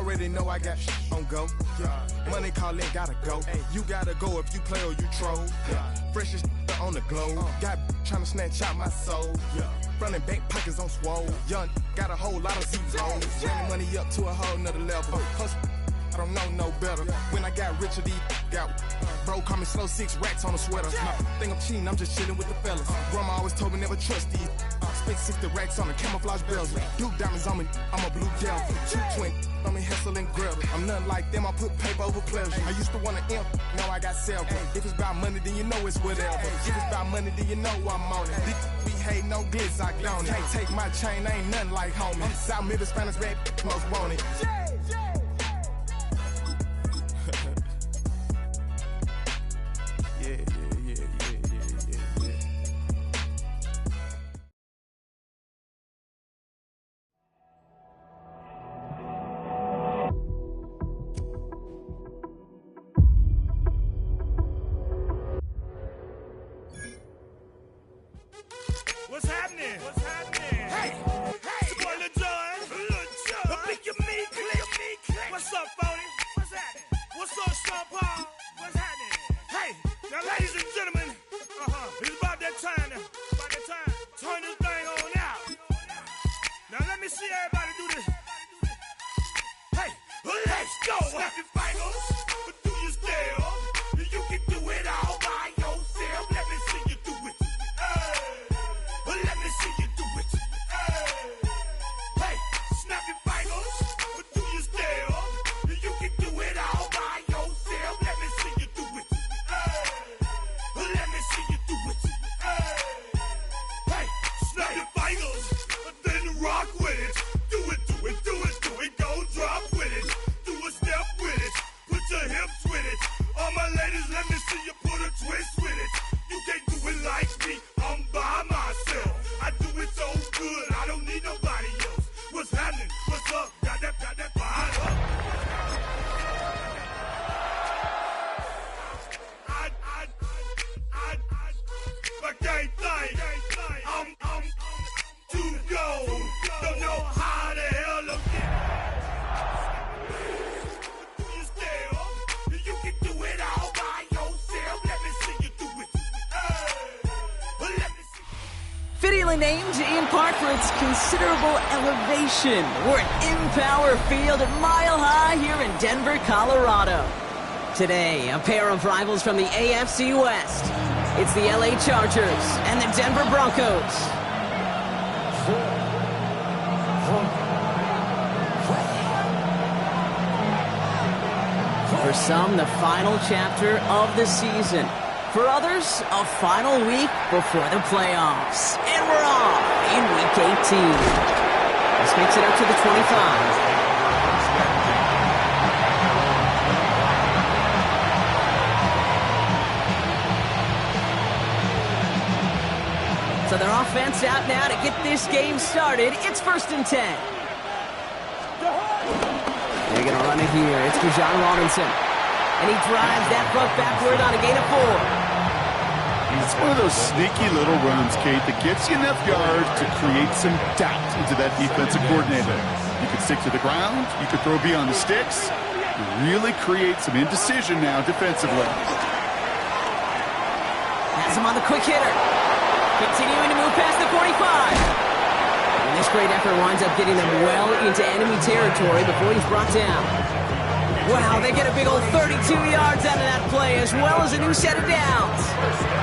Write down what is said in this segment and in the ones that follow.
already know I got on go. Money calling, gotta go. You gotta go if you play or you troll. Freshest on the globe. Got trying to snatch out my soul. Running bank pockets on swole. Young, got a whole lot of zeros. Running money up to a whole nother level. I don't know no better. When I got richer, these got bro call me slow, 6 racks on a sweater. Think I'm cheating, I'm just chilling with the fellas. Grandma always told me never trust these. Spent 60 racks on the camouflage bells. Duke diamonds on me, I'm a blue devil. Shoot twin on me, hustle and grill. I'm nothing like them, I put paper over pleasure. I used to want to imp, now I got self. If it's about money, then you know it's whatever. If it's about money, then you know I'm on it. We hate no glitz, I don't it. Can't take my chain, ain't nothing like homie. South Middle Spanish red, most want it. What's happening? What's happening? Hey, it's your boy Lil John. The Blick Your Me Click. What's up, Phony? What's happening? What's up, Sean Paul? What's happening? Hey, now, ladies and gentlemen, it's about that time. Turn this thing on out. Now, let me see everybody do this. Hey, let's go. Snap your fingers, but do you still? You can do it all by yourself. Let me see you do it. Let me see you do it. Hey, snap your fingers, but do you still? You can do it all by yourself. Let me see you do it. Let me see you do it. Hey, snap your fingers, then rock with it. Do it, do it, do it, do it. Go drop with it. Do a step with it. Put your hips with it. All my ladies, let me see you put a twist with it. You can't do it like me. I'm by myself. I do it so good, I don't need nobody else. What's happening? What's up? Got that fire up. I can't think. I'm too gold. Don't know how the hell to get. Do you still? You can do it all by yourself. Let me see you do it. Let me see. Fittingly named in part for its considerable elevation. We're at Empower Field at Mile High here in Denver, Colorado. Today, a pair of rivals from the AFC West. It's the LA Chargers and the Denver Broncos. For some, the final chapter of the season. For others, a final week before the playoffs. And we're off in Week 18. This makes it up to the 25. So their offense out now to get this game started. It's 1st and 10. They're going to run it here. It's Bijan Robinson. And he drives that front backward on a gain of 4. It's one of those sneaky little runs, Kate, that gets you enough yards to create some doubt into that defensive coordinator. You could stick to the ground. You could throw beyond the sticks. You really create some indecision now defensively. Has him on the quick hitter. Continuing to move past the 45. And this great effort winds up getting them well into enemy territory before he's brought down. Wow, they get a big old 32 yards out of that play, as well as a new set of downs.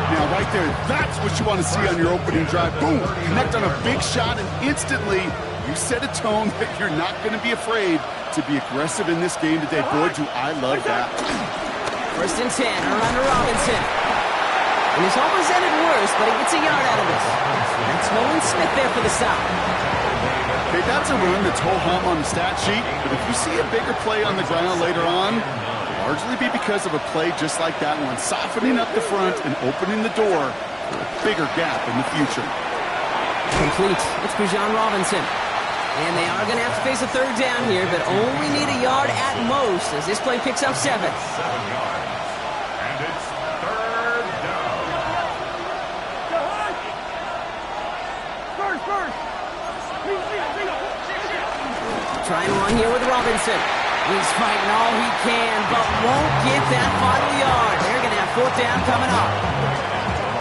Now, right there, that's what you want to see on your opening drive. Boom! Connect on a big shot, and instantly you set a tone that you're not going to be afraid to be aggressive in this game today. Boy, do I love that. 1st and 10, around to Robinson. And it's almost ended worse, but he gets a yard out of it. That's Nolan Smith there for the stop. Okay, that's a run that's ho-hum on the stat sheet, but if you see a bigger play on the ground later on, it'll largely be because of a play just like that one, softening up the front and opening the door for a bigger gap in the future. Complete. It's Bijan Robinson. And they are going to have to face a 3rd down here, but only need a yard at most as this play picks up 7. 7 yards. And it's 3rd down. Try and run here with Robinson. He's fighting all he can, but won't get that final yard. They're going to have fourth down coming up.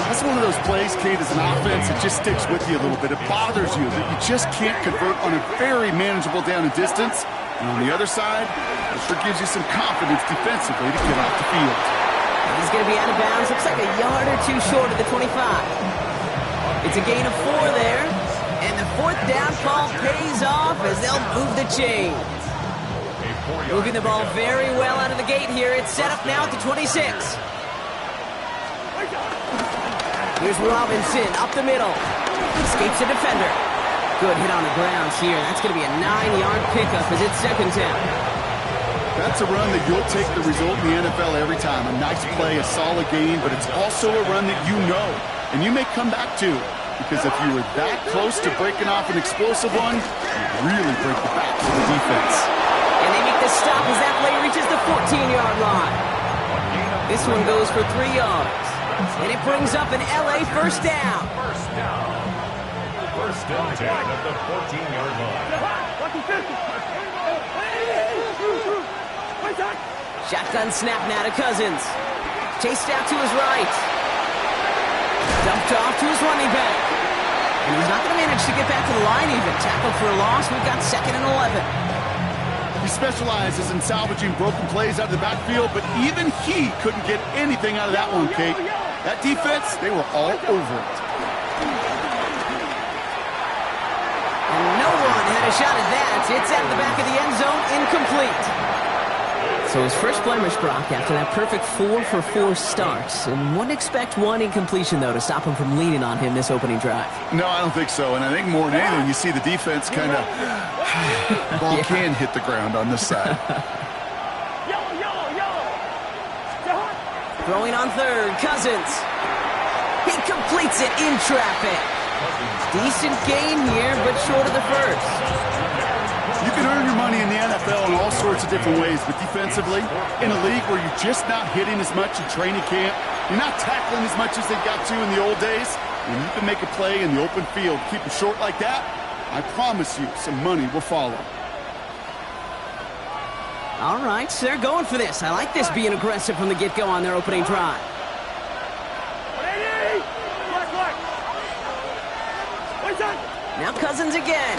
That's one of those plays, Kate, as an offense, it just sticks with you a little bit. It bothers you that you just can't convert on a very manageable down and distance. And on the other side, it sure gives you some confidence defensively to get off the field. He's going to be out of bounds. Looks like a yard or two short of the 25. It's a gain of 4 there. And the fourth down call pays off as they'll move the chains. Moving the ball very well out of the gate here. It's set up now at the 26. Here's Robinson up the middle. Escapes the defender. Good hit on the ground here. That's going to be a 9-yard pickup as it's second down. That's a run that you'll take the result in the NFL every time. A nice play, a solid game, but it's also a run that you know, and you may come back to. Because if you were that close to breaking off an explosive one, you'd really break the back of the defense. And they make the stop as that play reaches the 14-yard line. This one goes for 3 yards. And it brings up an LA first down. First and 10 at the 14-yard line. Shotgun snap now to Cousins. Chased out to his right. Dumped off to his running back. And he's not going to manage to get back to the line even. Tackled for a loss. We've got 2nd and 11. He specializes in salvaging broken plays out of the backfield, but even he couldn't get anything out of that one, Kate. That defense, they were all over it. And no one had a shot at that. It's out of the back of the end zone, incomplete. So his first blemish, Brock, after that perfect 4-for-4 start. And wouldn't expect one incompletion, though, to stop him from leaning on him this opening drive. No, I don't think so. And I think more than anything, you see the defense kind of... ball can hit the ground on this side. Throwing on third, Cousins. He completes it in traffic. Decent gain here, but short of the first. You can earn your money in the NFL in all sorts of different ways, but defensively, in a league where you're just not hitting as much in training camp, you're not tackling as much as they got to in the old days, when you can make a play in the open field, keep it short like that, I promise you some money will follow. All right, so they're going for this. I like this being aggressive from the get-go on their opening drive. Now Cousins again.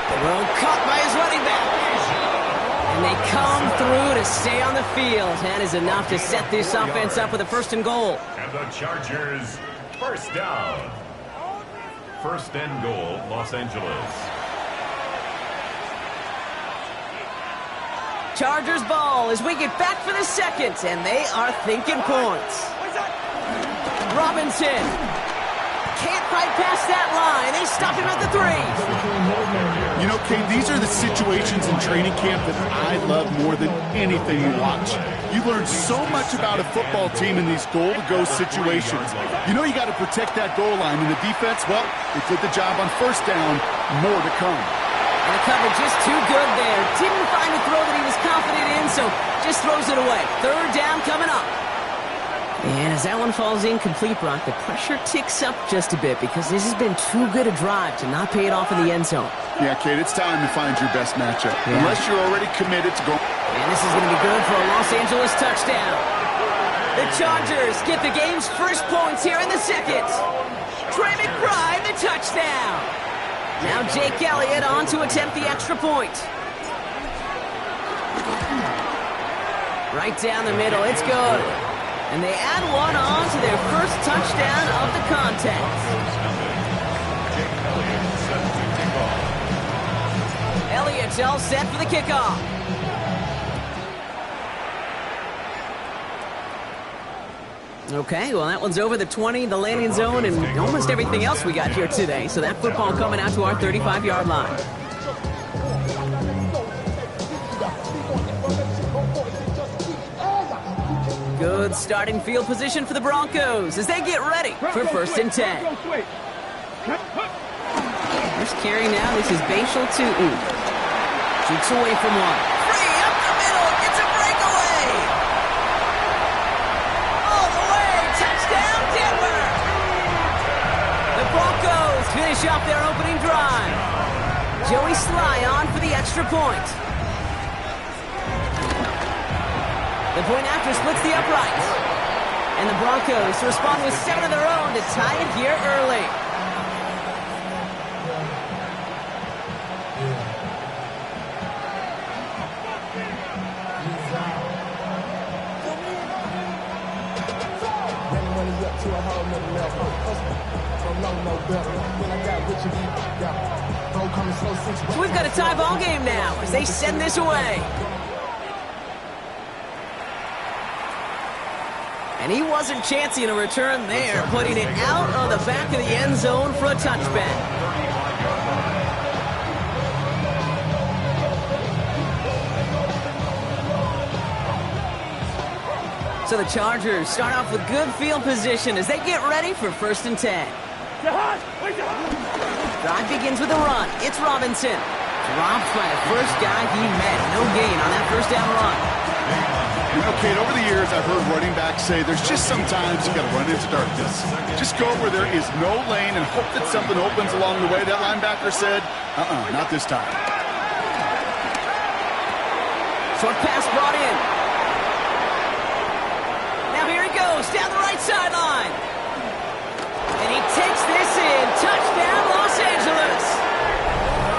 Throw caught by his running back. And they come through to stay on the field. That is enough to set this offense up with a 1st and goal. And the Chargers, first down. 1st and goal, Los Angeles. Chargers ball as we get back for the 2nd, and they are thinking points. Robinson can't fight past that line. They stop him at the 3. You know, Kate, these are the situations in training camp that I love more than anything you watch. You learn so much about a football team in these goal-to-go situations. You know you got to protect that goal line, and the defense, well, they did the job on 1st down. More to come. And the cover just too good there. Didn't find a throw that he was confident in, so just throws it away. 3rd down coming up. And as that one falls incomplete, Brock, the pressure ticks up just a bit because this has been too good a drive to not pay it off in the end zone. Yeah, Kate, it's time to find your best matchup. Yeah. Unless you're already committed to go. And this is going to be good for a Los Angeles touchdown. The Chargers get the game's first points here in the 2nd. Trey McBride, the touchdown. Now Jake Elliott on to attempt the extra point. Right down the middle, it's good. And they add one on to their first touchdown of the contest. Elliott's all set for the kickoff. Okay, well, that one's over the 20, the landing zone, and almost everything else we got here today. So that football coming out to our 35-yard line. Good starting field position for the Broncos as they get ready for 1st and 10. First carry now, this is Bashal Tootin. Shoots away from one. Free up the middle, it's a breakaway! All the way, touchdown Denver! The Broncos finish off their opening drive. Joey Sly on for the extra point. The point after splits the uprights. And the Broncos respond with 7 of their own to tie it here early. So we've got a tie ball game now as they send this away. And he wasn't chancing a return there, putting it out of the back of the end zone for a touchback. So the Chargers start off with good field position as they get ready for 1st and 10. Drive begins with a run. It's Robinson. Dropped by the first guy he met. No gain on that first down run. Okay, over the years, I've heard running backs say there's just sometimes you got to run into darkness. Just go where there is no lane and hope that something opens along the way. That linebacker said, not this time. Short pass brought in. Now here he goes, down the right sideline. And he takes this in. Touchdown, Los Angeles.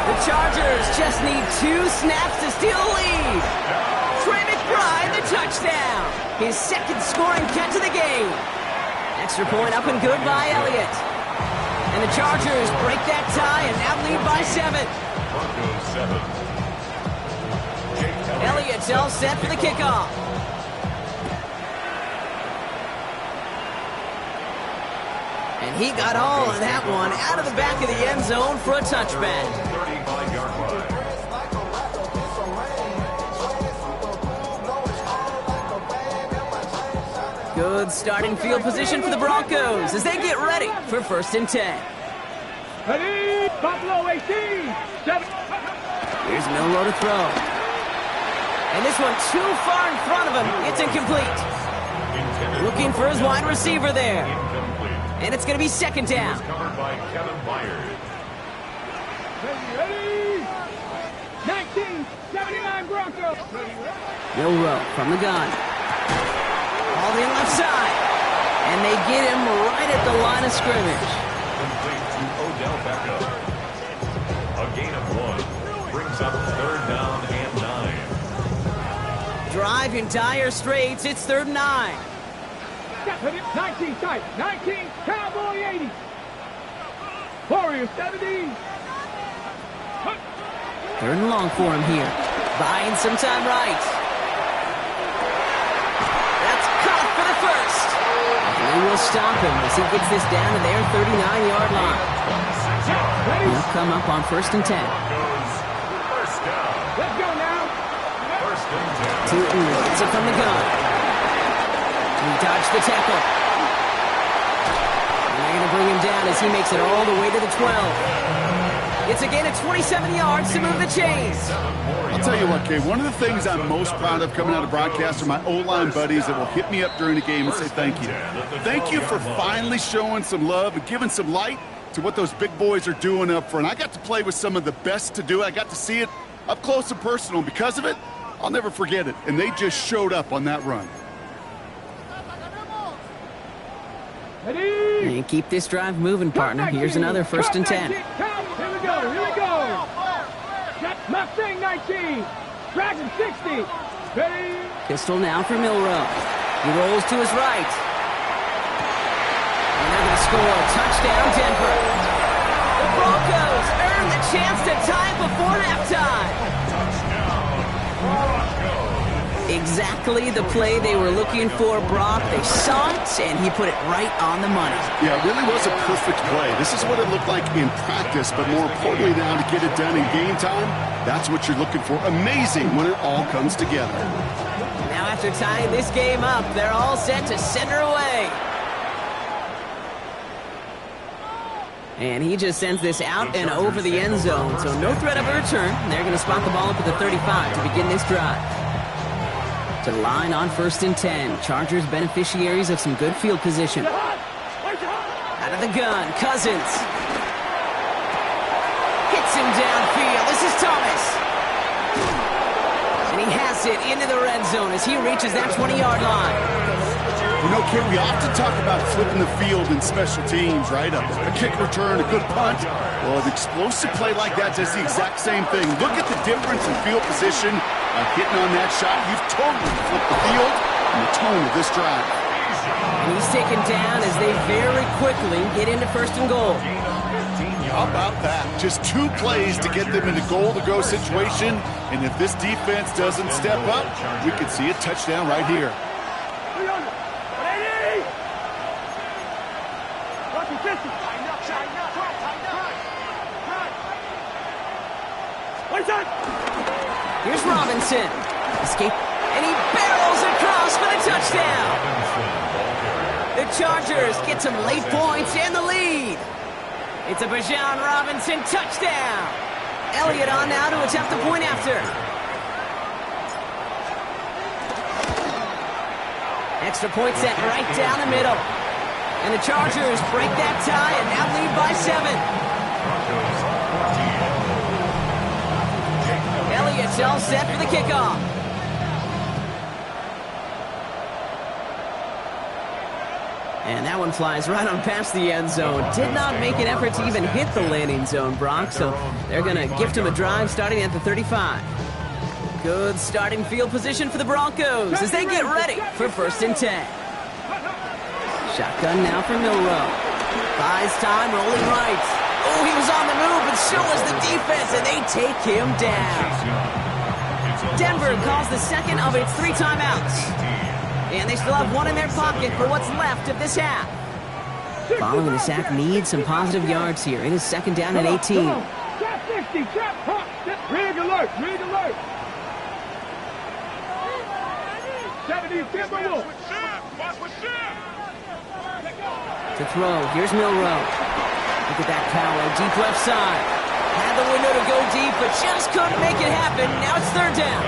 The Chargers just need 2 snaps to steal the lead. Trey McBride, the touchdown. His 2nd scoring catch of the game. Extra point up and good by Elliott. And the Chargers break that tie and now lead by 7. Elliott's all set for the kickoff. And he got all of that one out of the back of the end zone for a touchback. 35-yard line. Good starting field position for the Broncos as they get ready for 1st and 10. Ready, Buffalo 18, 7. Here's Milroe to throw. And this one too far in front of him. It's incomplete. Looking for his wide receiver there. And it's going to be 2nd down. Covered by Kevin Byard. Ready, 1979 Broncos. Milroe from the gun. All the left side. And they get him right at the line of scrimmage. Complete to Odell Beckham. A gain of 1. Brings up 3rd down and 9. Drive in dire straits. It's 3rd and 9. 19 tight, 19 Cowboy 80. Warriors 70. 3rd and long for him here. Buying some time right. That's caught for the first. And they will stop him as he gets this down to their 39-yard line. He'll come up on 1st and 10. First down. Let's go now. 1st and 10. Tootin gets it from the gun. He dodged the tackle. And they're going to bring him down as he makes it all the way to the 12. It's a gain of 27 yards to move the chains. I'll tell you what, Kay, one of the things I'm most proud of coming out of broadcast are my O-line buddies that will hit me up during the game and say thank you. Thank you for finally showing some love and giving some light to what those big boys are doing up front. I got to play with some of the best to do it. I got to see it up close and personal. Because of it, I'll never forget it. And they just showed up on that run. Ready. And keep this drive moving, partner. Here's another 1st and 10. Here we go. Mustang 19. Dragon 60. Ready. Pistol now for Milroe. He rolls to his right. And they're going to score. Touchdown, Denver. The Broncos earn the chance to tie before halftime. Exactly the play they were looking for, Brock. They saw it, and he put it right on the money. Yeah, it really was a perfect play. This is what it looked like in practice, but more importantly now to get it done in game time, that's what you're looking for. Amazing when it all comes together. Now after tying this game up, they're all set to send her away. And he just sends this out and over the end zone, so no threat of a return. They're going to spot the ball up at the 35 to begin this drive. To the line on 1st and 10. Chargers beneficiaries of some good field position. Out of the gun, Cousins. Hits him downfield. This is Thomas. And he has takes it into the red zone as he reaches that 20-yard line. You know, Kate, we often talk about flipping the field in special teams, right? A kick return, a good punt. Well, an explosive play like that does the exact same thing. Look at the difference in field position. Hitting on that shot, you've totally flipped the field and the tone of this drive. And he's taken down as they very quickly get into first and goal. How about that? Just 2 plays to get them in a goal-to-go situation. And if this defense doesn't step up, we could see a touchdown right here. Here's Robinson. Escape. And he barrels across for the touchdown. The Chargers get some late points and the lead. It's a Bijan Robinson touchdown. Elliott on now to attempt the point after. Extra point set right down the middle. And the Chargers break that tie and now lead by 7. Elliott's all set for the kickoff. And that one flies right on past the end zone. Did not make an effort to even hit the landing zone, Brock, so they're going to gift him a drive starting at the 35. Good starting field position for the Broncos as they get ready for 1st and 10. Shotgun now for Milrow. Buys time, rolling right. Oh, he was on the move, but so was the defense, and they take him down. Denver calls the second of its 3 timeouts. And they still have 1 in their pocket for what's left of this half. Following the sack needs some positive yards here. It is 2nd down and 18. Trap 60, trap, pump. Rig alert, rig alert. 70, Timberwolf. To throw, here's Milrow. Look at that power, deep left side. Had the window to go deep, but just couldn't make it happen. Now it's 3rd down.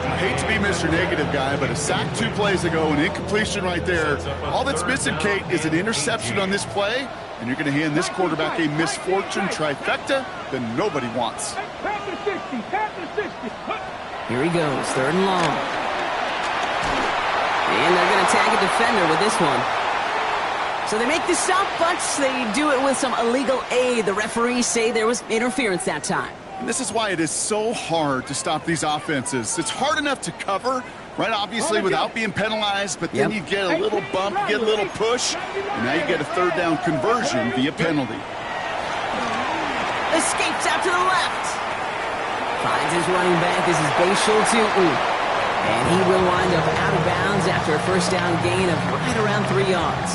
I hate to be Mr. Negative guy, but a sack 2 plays ago, an incompletion right there. All that's missing, Kate, is an interception on this play, and you're going to hand this quarterback a misfortune trifecta that nobody wants. Here he goes, 3rd and long. And they're going to tag a defender with this one. So they make the stop, but they do it with some illegal aid. The referees say there was interference that time. And this is why it is so hard to stop these offenses. It's hard enough to cover, right, obviously, without being penalized, but then you get a little bump, you get a little push, and now you get a 3rd down conversion via penalty. Escapes out to the left. Finds his running back. This is Bashal Tutin. And he will wind up out of bounds after a 1st down gain of right around 3 yards.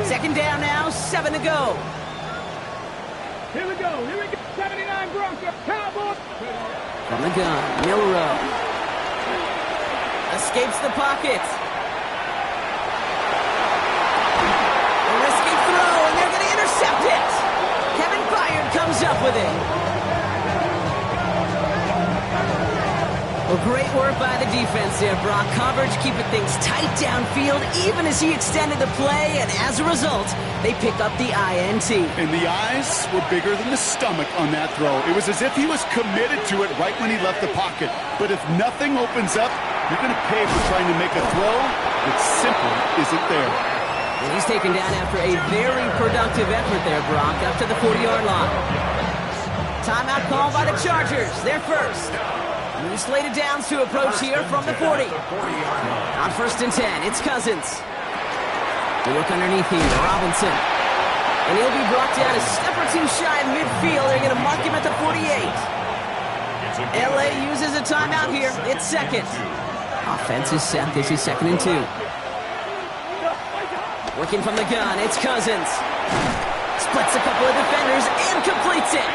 2nd down now, 7 to go. Here we go, 79 Broncos, Cowboys. From the gun, Milrow. Escapes the pocket. A risky throw, and they're going to intercept it. Kevin Byard comes up with it. Well, great work by the defense there, Brock. Coverage keeping things tight downfield, even as he extended the play, and as a result, they pick up the INT. And the eyes were bigger than the stomach on that throw. It was as if he was committed to it right when he left the pocket. But if nothing opens up, you're going to pay for trying to make a throw that simply isn't there. And he's taken down after a very productive effort there, Brock, up to the 40-yard line. Timeout called by the Chargers. They're first. New slated downs to approach here from the 40. On 1st and 10, it's Cousins. They look underneath here, Robinson. And he'll be brought down a step or 2 shy of midfield. They're going to mark him at the 48. LA uses a timeout here. It's 2nd. Offense is set. This is 2nd and 2. Working from the gun, it's Cousins. Splits a couple of defenders and completes it.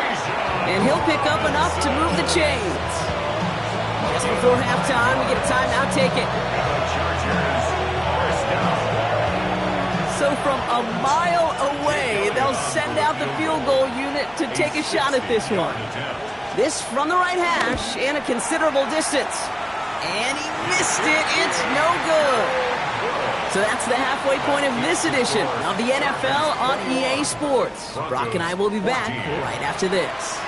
And he'll pick up enough to move the chains. Just before halftime, we get a timeout taken. So from a mile away, they'll send out the field goal unit to take a shot at this one. This from the right hash and a considerable distance. And he missed it. It's no good. So that's the halfway point of this edition of the NFL on EA Sports. Brock and I will be back right after this.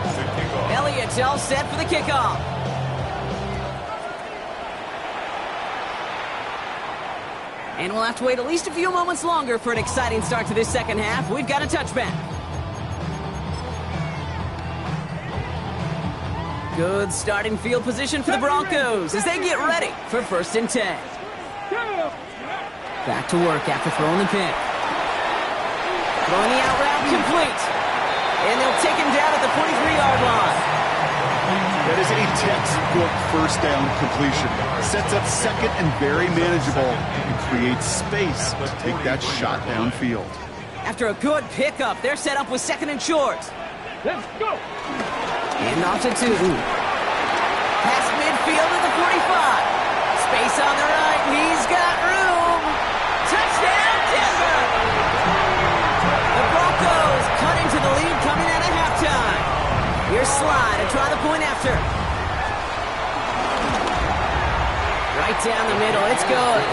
set to kick off. Elliott's all set for the kickoff. And we'll have to wait at least a few moments longer for an exciting start to this second half. We've got a touchback. Good starting field position for the Broncos as they get ready for 1st and 10. Back to work after throwing the pick. Throwing the out route complete. And they'll take him down at the 43-yard line. That is a textbook first down completion. Sets up second and very manageable and creates space to take that shot downfield. After a good pickup, they're set up with 2nd and short. Let's go. And off to Tootin. Past midfield at the 45. Space on the right. He's got room. Touchdown, Denver! The Broncos cut into the lead coming out of halftime. Here's Slide to try the point after. Right down the middle. It's good.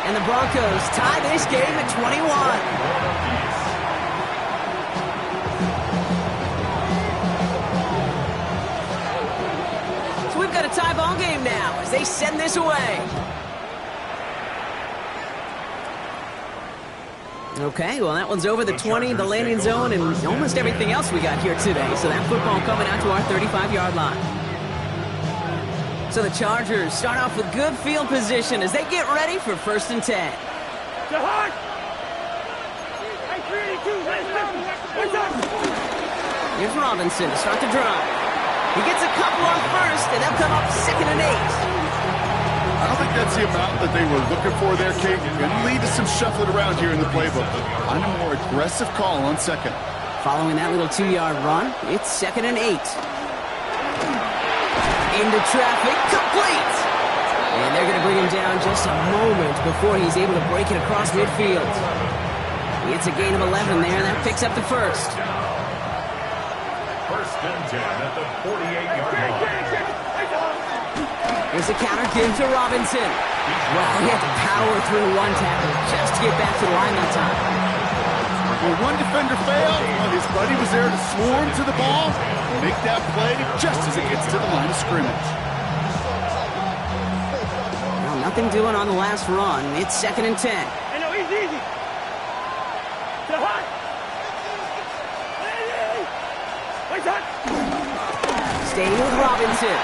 And the Broncos tie this game at 21. We've got a tie ball game now as they send this away. Okay, well, that one's over the 20, the landing zone, and almost everything else we got here today. So that football coming out to our 35-yard line. So the Chargers start off with good field position as they get ready for 1st and 10. Here's Robinson to start the drive. He gets a couple on 1st, and they'll come up 2nd and 8. I don't think that's the amount that they were looking for there, Kate. Going to lead to some shuffling around here in the playbook. On a more aggressive call on 2nd. Following that little 2-yard run, it's 2nd and 8. Into traffic, complete! And they're going to bring him down just a moment before he's able to break it across midfield. It's a gain of 11 there. That picks up the 1st. 1st and 10 at the 48-yard line. Here's a counter give to Robinson. Well, he had to power through one tackle just to get back to the line that time. When one defender failed, well, his buddy was there to swarm to the ball and make that play just as it gets to the line of scrimmage. Well, nothing doing on the last run. It's 2nd and 10. Hey, no, easy. The hot. Staying with Robinson.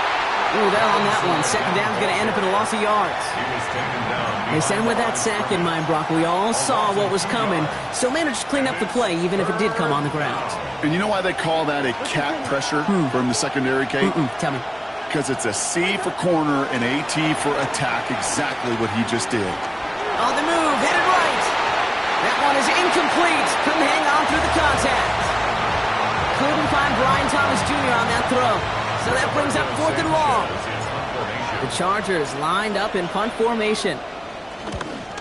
Ooh, they're on that one. 2nd down's going to end up in a loss of yards. They sent him with that sack in mind, Brock. We all saw what was coming, so managed to clean up the play, even if it did come on the ground. And you know why they call that a cat pressure from the secondary, Kate? Tell me. Because it's a C for corner and a T for attack, exactly what he just did. On the move, headed right. That one is incomplete. Couldn't hang on through the contact. Couldn't find Brian Thomas Jr. on that throw. So that brings up 4th and long. The Chargers lined up in punt formation.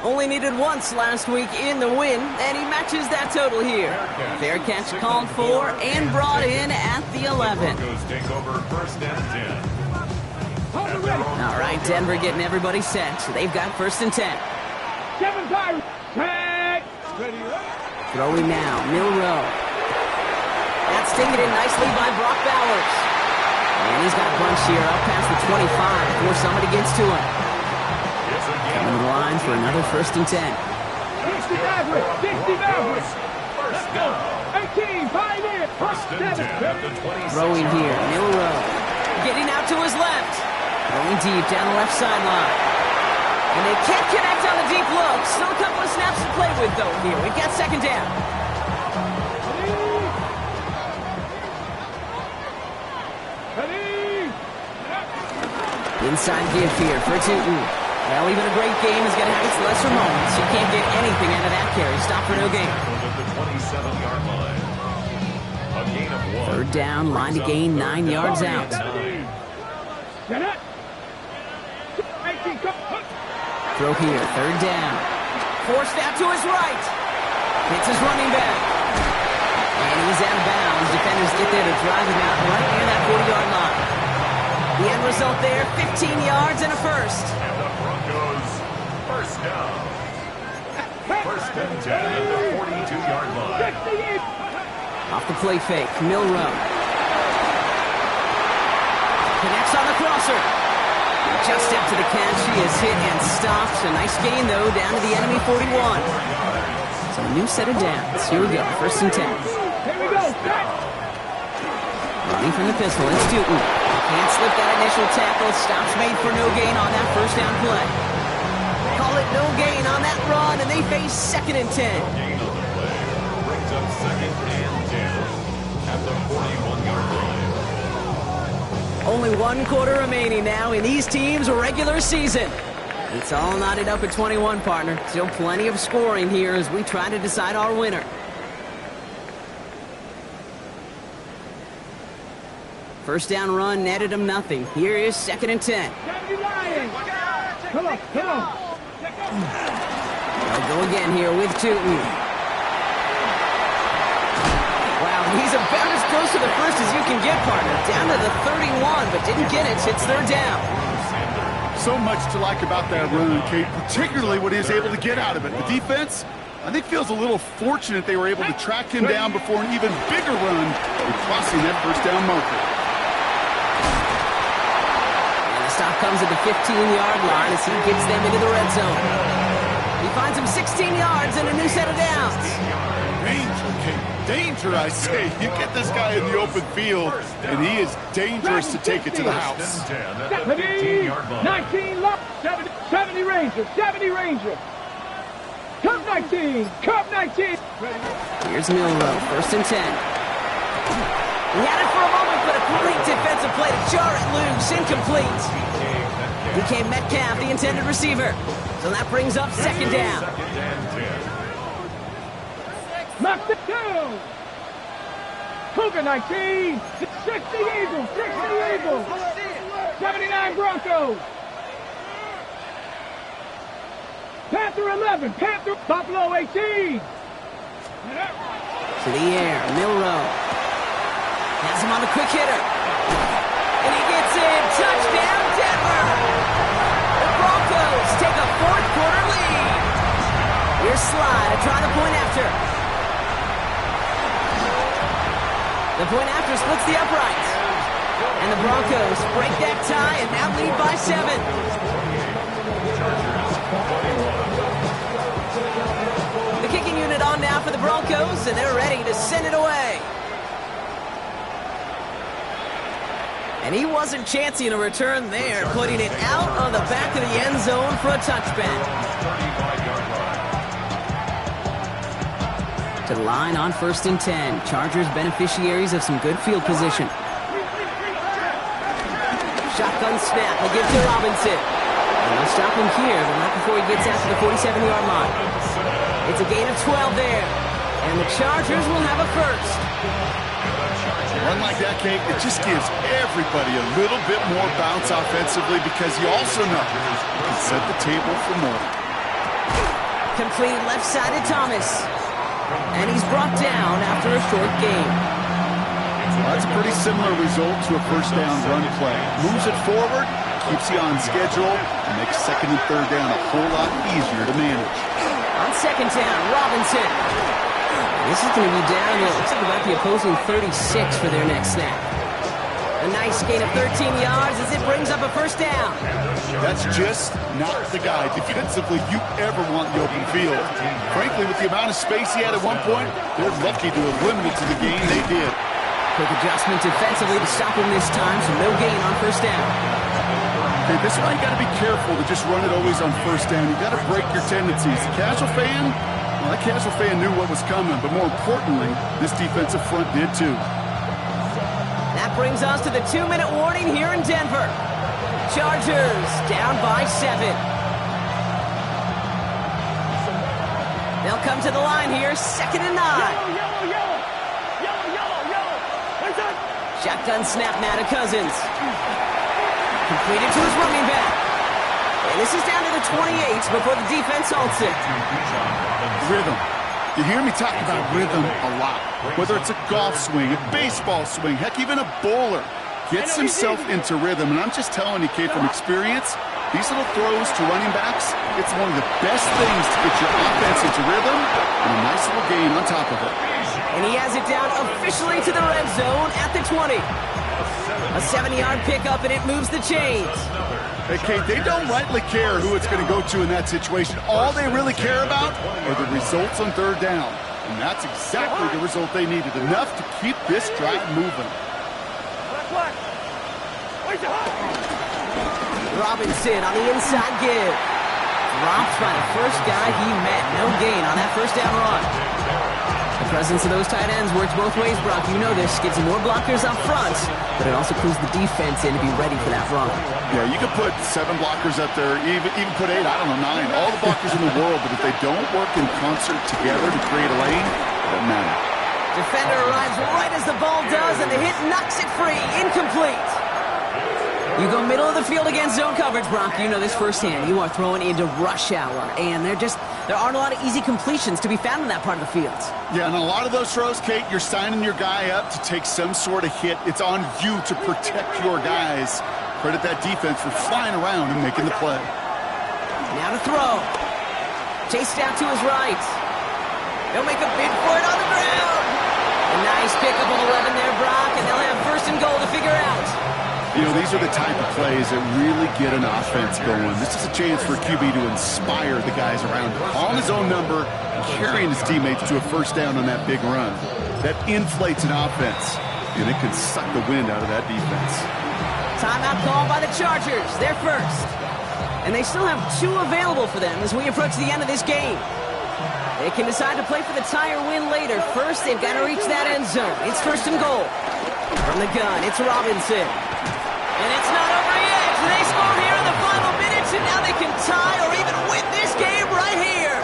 Only needed once last week in the win, and he matches that total here. Fair catch called for and brought in at the 11. Take over 1st and 10. All right, Denver getting everybody set. They've got 1st and 10. Throwing now, Milrow. That's taken in nicely by Brock Bowers. And he's got a bunch here up past the 25 before somebody gets to him. Coming to the line for another 1st and 10. 60 Mavericks. Let's go. 18, 5 in. 1st and 10 at the 27. Throwing here, Milrow. Getting out to his left. Throwing deep down the left sideline. And they can't connect on the deep look. Still a couple of snaps to play with, though, here. We've got 2nd down. Inside give here for Tootin. Well, even a great game is going to have its lesser moments. You can't get anything out of that carry. Stop for no gain. The 27-yard line. A gain of 1. 3rd down, line to gain 9 yards out. Throw here, 3rd down. Forced out to his right. Hits his running back. And he's out of bounds. Defenders get there to drive him out right near that 40-yard line. The end result there, 15 yards and a 1st. And the Broncos, 1st down. 1st and 10 at the 42-yard line. Off the play fake, Milrow. Connects on the crosser. Just after the catch, he is hit and stopped. A nice gain, though, down to the enemy 41. So a new set of downs. Here we go, 1st and 10. Here we go. Running from the pistol, it's Newton. Can't slip that initial tackle. Stops made for no gain on that 1st down play. Call it no gain on that run, and they face 2nd and 10. Gain on the play brings up 2nd and 10 at the 41-yard line. Only 1 quarter remaining now in these teams' regular season. It's all knotted up at 21, partner. Still plenty of scoring here as we try to decide our winner. First down run netted him nothing. Here is 2nd and 10. Come on. They'll go again here with Tootin. Wow, he's about as close to the first as you can get, partner. Down to the 31, but didn't get it. It's 3rd down. So much to like about that run, Kate, particularly what he was able to get out of it. The defense, I think, feels a little fortunate they were able to track him down before an even bigger run in crossing that 1st down marker. And the stop comes at the 15-yard line as he gets them into the red zone. He finds him 16 yards and a new set of downs. Danger, Kate. Danger, I say. You get this guy in the open field, and he is dangerous to take it to the house. 70, 19, 70 Ranger, 70 Ranger. Cup 19, Cup 19. Here's Milrow, 1st and 10. He had it for a moment, but a great defensive play to jar it loose, incomplete. DK Metcalf, the intended receiver. So that brings up 2nd down. Knocked it down. Cougar 19, 60 Eagles, 79 Broncos. Panther 11, Panther, Buffalo 18. To the air, Milrow. Has him on the quick hitter. And he gets in. Touchdown, Denver. The Broncos take a 4th quarter lead. Here's Sly to try the point after. The point after splits the uprights. And the Broncos break that tie and now lead by 7. The kicking unit on now for the Broncos, and they're ready to send it away. And he wasn't chancing a return there, putting it out on the back of the end zone for a touchback. To the line on 1st and 10. Chargers beneficiaries of some good field position. Shotgun snap. He'll give to Robinson. And they'll stop him here, but not before he gets out to the 47-yard line. It's a gain of 12 there. And the Chargers will have a 1st. Run like that, Kate, it just gives everybody a little bit more bounce offensively because you also know you can set the table for more. Complete left-sided Thomas. And he's brought down after a short gain. Well, that's a pretty similar result to a 1st down run play. Moves it forward, keeps you on schedule, and makes 2nd and 3rd down a whole lot easier to manage. On 2nd down, Robinson. This is going to be down to, looks like about the opposing 36 for their next snap. A nice gain of 13 yards as it brings up a 1st down. That's just not the guy defensively you ever want in the open field. Frankly, with the amount of space he had at one point, they're lucky to have limited to the gain they did. Quick adjustment defensively to stop him this time, so no gain on 1st down. Okay, this is why you got to be careful to just run it always on 1st down. You got to break your tendencies. The casual fan, well, that casual fan knew what was coming, but more importantly, this defensive front did too. That brings us to the 2-minute warning here in Denver. Chargers down by 7. They'll come to the line here, 2nd and 9. Yellow. Shotgun snap now to Cousins. Completed to his running back. And this is down to the 28 before the defense halts it. Rhythm. You hear me talk about rhythm a lot. Whether it's a golf swing, a baseball swing, heck, even a bowler gets himself into rhythm. And I'm just telling you, Kate, from experience, these little throws to running backs, it's one of the best things to get your offense into rhythm and a nice little gain on top of it. And he has it down officially to the red zone at the 20. A 7-yard pickup, and it moves the chains. Hey, Kate, they don't rightly care who it's going to go to in that situation. All they really care about are the results on third down. And that's exactly the result they needed. Enough to keep this drive moving. Robinson on the inside give. Dropped by the first guy he met. No gain on that first down run. The presence of those tight ends works both ways, Brock. You know this. Gives you more blockers up front, but it also clues the defense in to be ready for that run. Yeah, you could put 7 blockers up there, even put 8, I don't know, 9. All the blockers in the world, but if they don't work in concert together to create a lane, it doesn't matter. Defender arrives right as the ball does, and the hit knocks it free. Incomplete. You go middle of the field against zone coverage, Brock. You know this firsthand. You are throwing into rush hour, and there aren't a lot of easy completions to be found in that part of the field. Yeah, and a lot of those throws, Kate, you're signing your guy up to take some sort of hit. It's on you to protect your guys. Credit that defense for flying around and making the play. Now to throw. Chased out to his right. They'll make a bid for it on the ground. A nice pickup of 11 there, Brock, and they'll have first and goal to figure out. You know, these are the type of plays that really get an offense going. This is a chance for QB to inspire the guys around him. Calling his own number, carrying his teammates to a first down on that big run. That inflates an offense, and it can suck the wind out of that defense. Timeout called by the Chargers. They're first. And they still have 2 available for them as we approach the end of this game. They can decide to play for the tie or win later. First, they've got to reach that end zone. It's first and goal. From the gun, it's Robinson. And it's not over yet. They score here in the final minutes, and now they can tie or even win this game right here.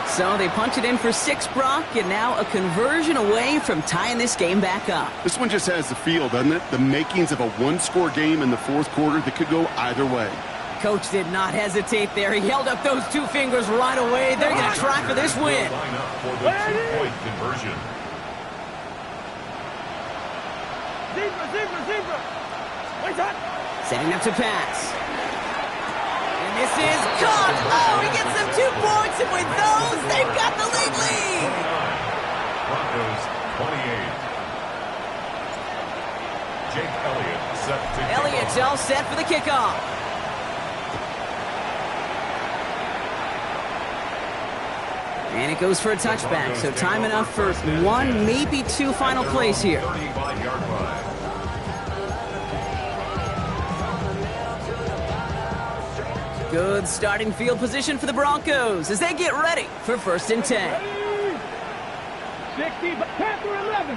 So they punch it in for 6, Brock, and now a conversion away from tying this game back up. This one just has the feel, doesn't it? The makings of a one-score game in the fourth quarter that could go either way. Coach did not hesitate there. He held up those 2 fingers right away. They're going to try for this win. Line up for the 2-point conversion. Zebra. Wait up. Setting up to pass. And this is caught. Oh, he gets them 2 points, and with those, they've got the lead. Broncos 28. Jake Elliott set to kick Elliott's all set for the kickoff. And it goes for a touchback, so time enough for 1, maybe 2 final plays here. 35-yard line. Good starting field position for the Broncos as they get ready for first and 10. 60, Panther 11,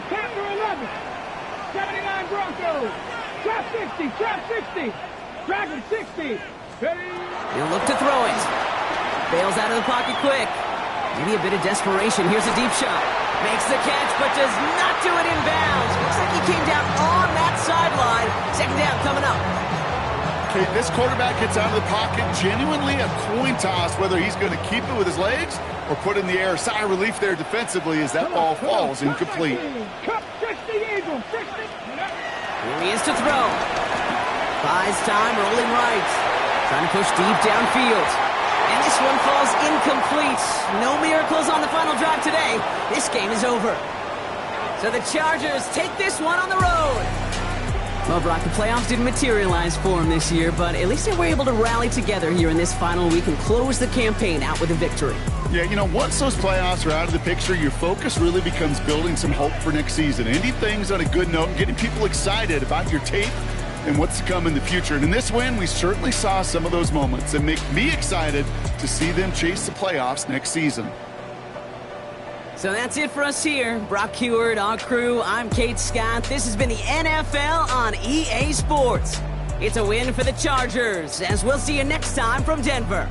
79 Broncos. Trap 60, Dragon 60. Ready? He'll look to throw it. Bails out of the pocket quick. Maybe a bit of desperation. Here's a deep shot. Makes the catch, but does not do it in bounds. Looks like he came down on that sideline. Second down coming up. Okay, this quarterback gets out of the pocket, genuinely a coin toss, whether he's going to keep it with his legs or put it in the air. Sigh of relief there defensively as that ball falls incomplete. Cup 60 Eagles, 60. Here he is to throw. Buys time, rolling right. Trying to push deep downfield. And this one falls incomplete. No miracles on the final drive today. This game is over. So the Chargers take this one on the road. Well, Brock, the playoffs didn't materialize for them this year, but at least they were able to rally together here in this final week and close the campaign out with a victory. Yeah, you know, once those playoffs are out of the picture, your focus really becomes building some hope for next season. Ending things on a good note and getting people excited about your tape and what's to come in the future. And in this win, we certainly saw some of those moments that make me excited to see them chase the playoffs next season. So that's it for us here. Brock Heward, our crew, I'm Kate Scott. This has been the NFL on EA Sports. It's a win for the Chargers, as we'll see you next time from Denver.